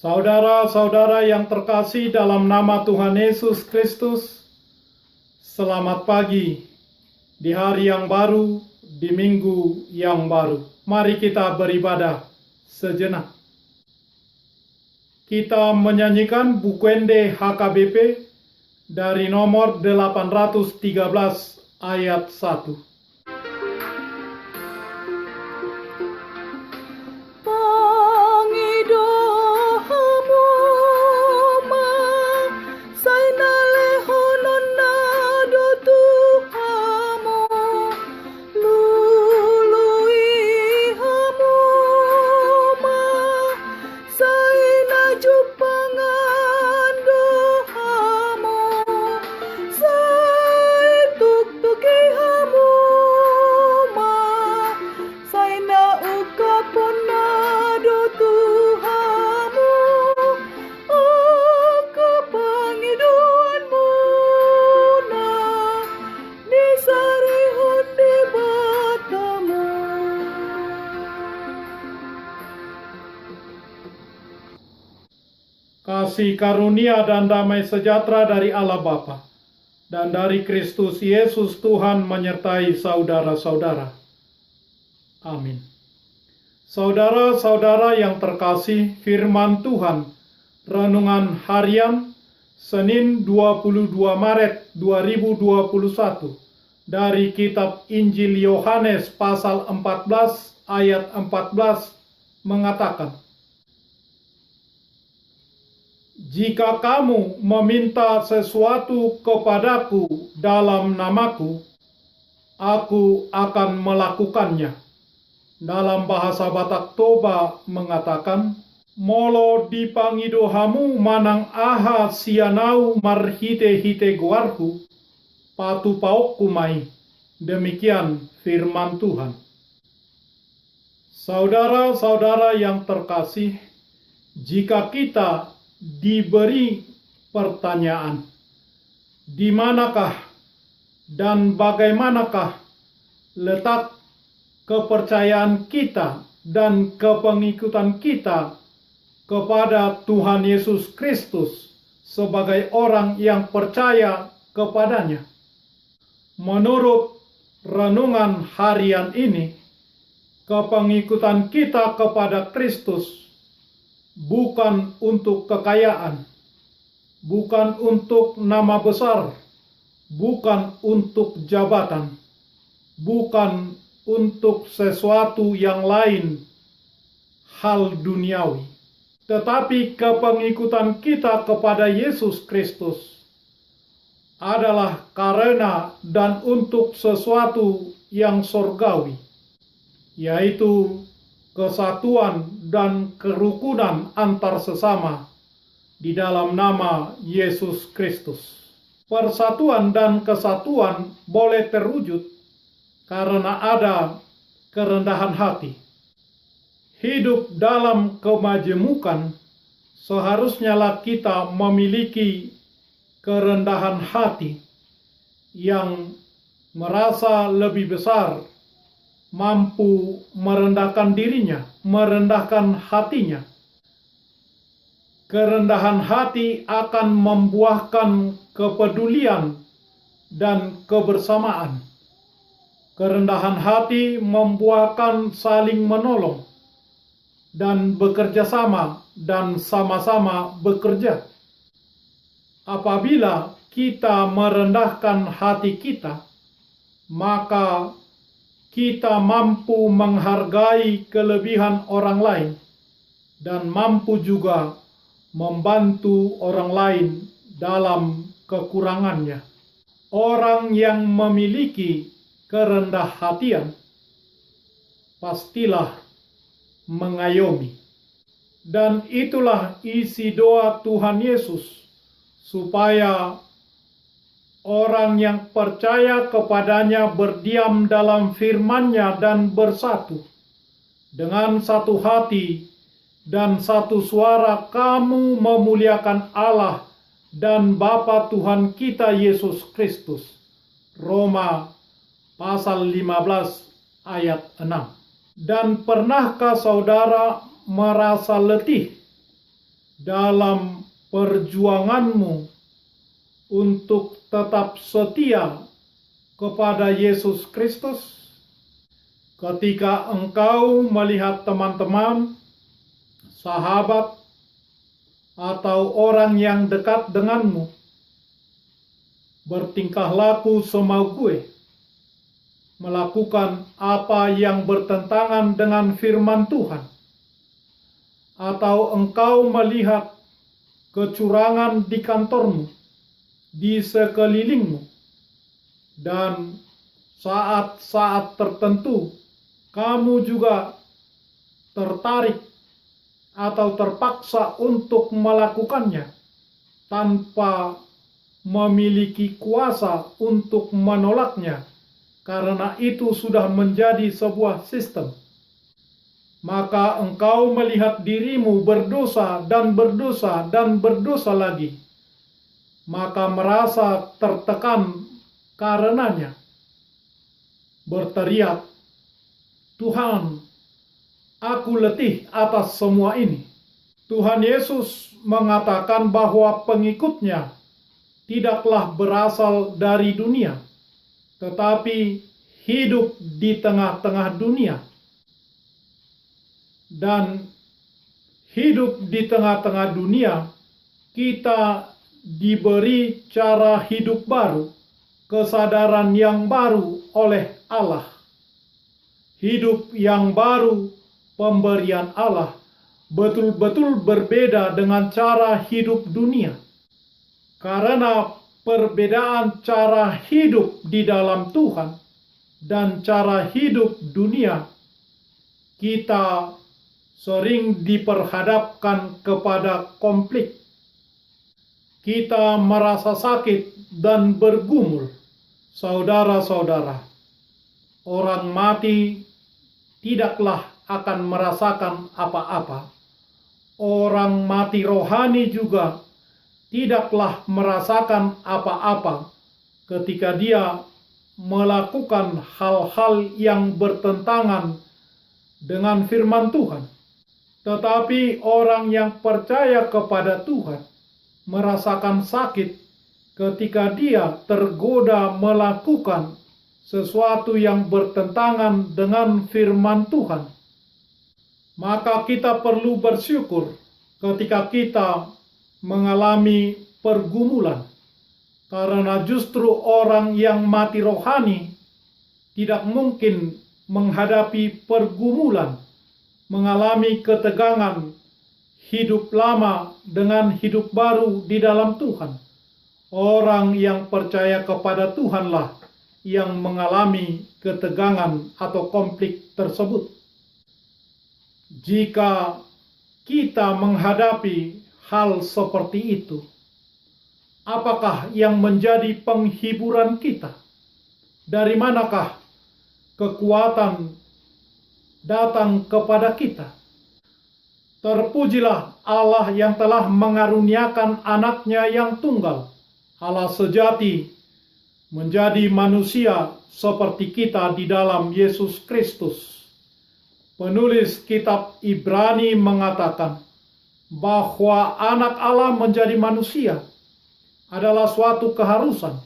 Saudara-saudara yang terkasih dalam nama Tuhan Yesus Kristus, selamat pagi di hari yang baru, di minggu yang baru. Mari kita beribadah sejenak. Kita menyanyikan Bukwende HKBP dari nomor 813 ayat 1. Kasih karunia dan damai sejahtera dari Allah Bapa dan dari Kristus Yesus Tuhan menyertai saudara-saudara. Amin. Saudara-saudara yang terkasih, firman Tuhan, renungan harian Senin 22 Maret 2021 dari kitab Injil Yohanes pasal 14 ayat 14 mengatakan, "Jika kamu meminta sesuatu kepadaku dalam namaku, aku akan melakukannya." Dalam bahasa Batak Toba mengatakan, "Molo dipangidohamu manang aha sianau marhite-hite guarku, patu paokku mai." Demikian firman Tuhan. Saudara-saudara yang terkasih, jika kita diberi pertanyaan, di manakah dan bagaimanakah letak kepercayaan kita dan kepengikutan kita kepada Tuhan Yesus Kristus sebagai orang yang percaya kepadanya? Menurut renungan harian ini, kepengikutan kita kepada Kristus bukan untuk kekayaan, bukan untuk nama besar, bukan untuk jabatan, bukan untuk sesuatu yang lain, hal duniawi. Tetapi kepengikutan kita kepada Yesus Kristus adalah karena dan untuk sesuatu yang surgawi, yaitu kesatuan dan kerukunan antar sesama di dalam nama Yesus Kristus. Persatuan dan kesatuan boleh terwujud karena ada kerendahan hati. Hidup dalam kemajemukan seharusnyalah kita memiliki kerendahan hati yang merasa lebih besar, mampu merendahkan dirinya, merendahkan hatinya. Kerendahan hati akan membuahkan kepedulian dan kebersamaan. Kerendahan hati membuahkan saling menolong dan bekerja sama dan sama-sama bekerja. Apabila kita merendahkan hati kita, maka kita mampu menghargai kelebihan orang lain dan mampu juga membantu orang lain dalam kekurangannya. Orang yang memiliki kerendah hatian pastilah mengayomi. Dan itulah isi doa Tuhan Yesus, supaya orang yang percaya kepadanya berdiam dalam firman-Nya dan bersatu. Dengan satu hati dan satu suara kamu memuliakan Allah dan Bapa Tuhan kita Yesus Kristus. Roma pasal 15 ayat 6. Dan pernahkah saudara merasa letih dalam perjuanganmu untuk tetap setia kepada Yesus Kristus? Ketika engkau melihat teman-teman, sahabat, atau orang yang dekat denganmu bertingkah laku semau gue, melakukan apa yang bertentangan dengan firman Tuhan, atau engkau melihat kecurangan di kantormu, di sekelilingmu, dan saat-saat tertentu kamu juga tertarik atau terpaksa untuk melakukannya tanpa memiliki kuasa untuk menolaknya, karena itu sudah menjadi sebuah sistem. Maka engkau melihat dirimu berdosa dan berdosa dan berdosa lagi, maka merasa tertekan karenanya, berteriak, "Tuhan, aku letih atas semua ini." Tuhan Yesus mengatakan bahwa pengikutnya tidaklah berasal dari dunia, tetapi hidup di tengah-tengah dunia. Dan hidup di tengah-tengah dunia, kita diberi cara hidup baru, kesadaran yang baru oleh Allah. Hidup yang baru, pemberian Allah, betul-betul berbeda dengan cara hidup dunia. Karena perbedaan cara hidup di dalam Tuhan dan cara hidup dunia, kita sering diperhadapkan kepada konflik. Kita merasa sakit dan bergumul. Saudara-saudara, orang mati tidaklah akan merasakan apa-apa. Orang mati rohani juga tidaklah merasakan apa-apa ketika dia melakukan hal-hal yang bertentangan dengan firman Tuhan. Tetapi orang yang percaya kepada Tuhan merasakan sakit ketika dia tergoda melakukan sesuatu yang bertentangan dengan firman Tuhan. Maka kita perlu bersyukur ketika kita mengalami pergumulan, karena justru orang yang mati rohani tidak mungkin menghadapi pergumulan, mengalami ketegangan hidup lama dengan hidup baru di dalam Tuhan. Orang yang percaya kepada Tuhanlah yang mengalami ketegangan atau konflik tersebut. Jika kita menghadapi hal seperti itu, apakah yang menjadi penghiburan kita? Dari manakah kekuatan datang kepada kita? Terpujilah Allah yang telah mengaruniakan anaknya yang tunggal, Allah sejati, menjadi manusia seperti kita di dalam Yesus Kristus. Penulis kitab Ibrani mengatakan bahwa anak Allah menjadi manusia adalah suatu keharusan,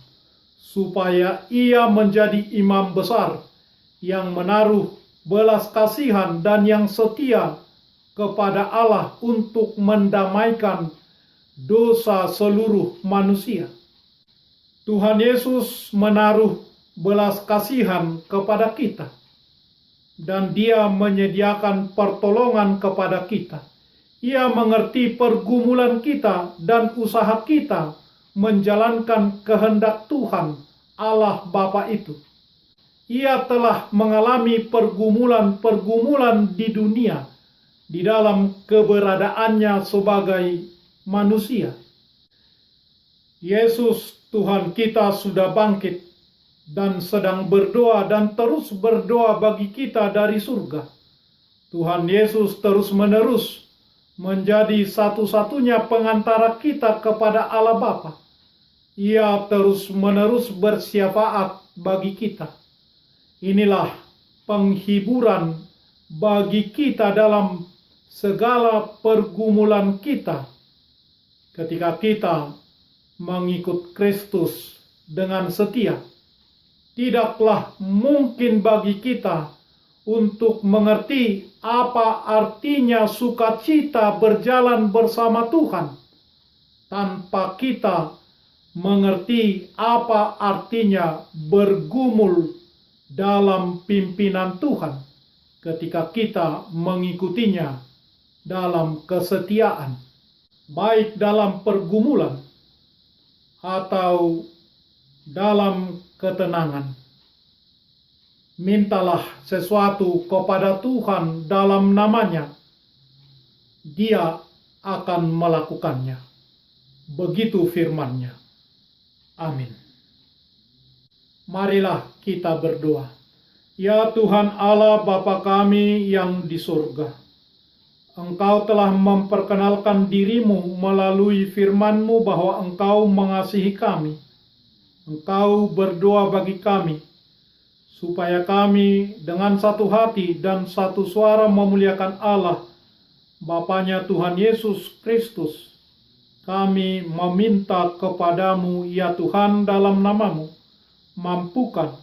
supaya ia menjadi imam besar yang menaruh belas kasihan dan yang setia kepada Allah untuk mendamaikan dosa seluruh manusia. Tuhan Yesus menaruh belas kasihan kepada kita, dan Dia menyediakan pertolongan kepada kita. Ia mengerti pergumulan kita dan usaha kita menjalankan kehendak Tuhan Allah Bapa itu. Ia telah mengalami pergumulan-pergumulan di dunia di dalam keberadaannya sebagai manusia. Yesus Tuhan kita sudah bangkit dan sedang berdoa dan terus berdoa bagi kita dari surga. Tuhan Yesus terus-menerus menjadi satu-satunya pengantara kita kepada Allah Bapa. Ia terus-menerus bersyafaat bagi kita. Inilah penghiburan bagi kita dalam segala pergumulan kita ketika kita mengikut Kristus dengan setia, tidaklah mungkin bagi kita untuk mengerti apa artinya sukacita berjalan bersama Tuhan, tanpa kita mengerti apa artinya bergumul dalam pimpinan Tuhan ketika kita mengikutinya dalam kesetiaan, baik dalam pergumulan atau dalam ketenangan. Mintalah sesuatu kepada Tuhan dalam namanya, Dia akan melakukannya. Begitu firman-Nya. Amin. Marilah kita berdoa. Ya Tuhan Allah Bapa kami yang di surga, Engkau telah memperkenalkan diri-Mu melalui firman-Mu bahwa Engkau mengasihi kami. Engkau berdoa bagi kami, supaya kami dengan satu hati dan satu suara memuliakan Allah, Bapanya Tuhan Yesus Kristus. Kami meminta kepadamu, ya Tuhan, dalam nama-Mu, mampukan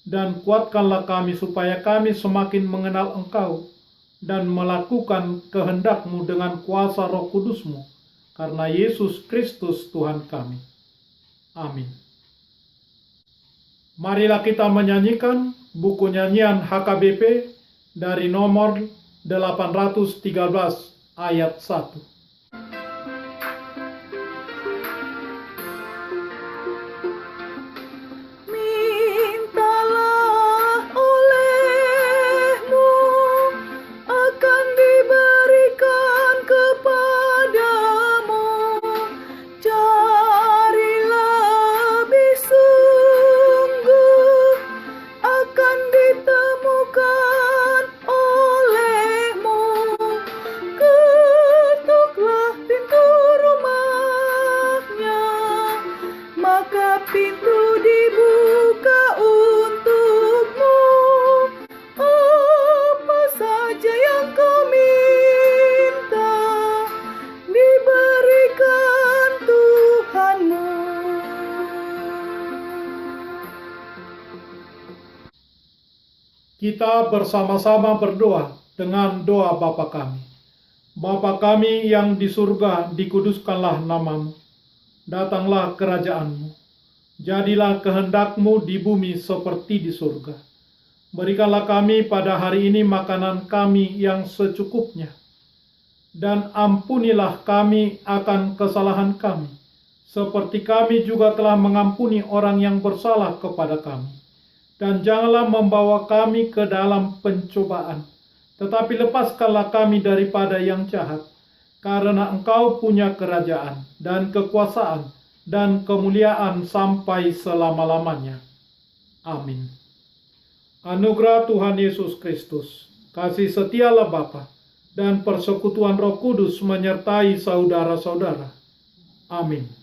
dan kuatkanlah kami supaya kami semakin mengenal Engkau dan melakukan kehendak-Mu dengan kuasa Roh Kudus-Mu, karena Yesus Kristus Tuhan kami. Amin. Marilah kita menyanyikan buku nyanyian HKBP dari nomor 813 ayat 1. Pintu dibuka untukmu, apa saja yang kau minta diberikan Tuhanmu. Kita bersama-sama berdoa dengan doa Bapa kami. Bapa kami yang di surga, dikuduskanlah nama-Mu. Datanglah kerajaan-Mu. Jadilah kehendak-Mu di bumi seperti di surga. Berikanlah kami pada hari ini makanan kami yang secukupnya. Dan ampunilah kami akan kesalahan kami, seperti kami juga telah mengampuni orang yang bersalah kepada kami. Dan janganlah membawa kami ke dalam pencobaan, tetapi lepaskanlah kami daripada yang jahat. Karena Engkau punya kerajaan dan kekuasaan dan kemuliaan sampai selama-lamanya. Amin. Anugerah Tuhan Yesus Kristus, kasih setia Allah Bapa, dan persekutuan Roh Kudus menyertai saudara-saudara. Amin.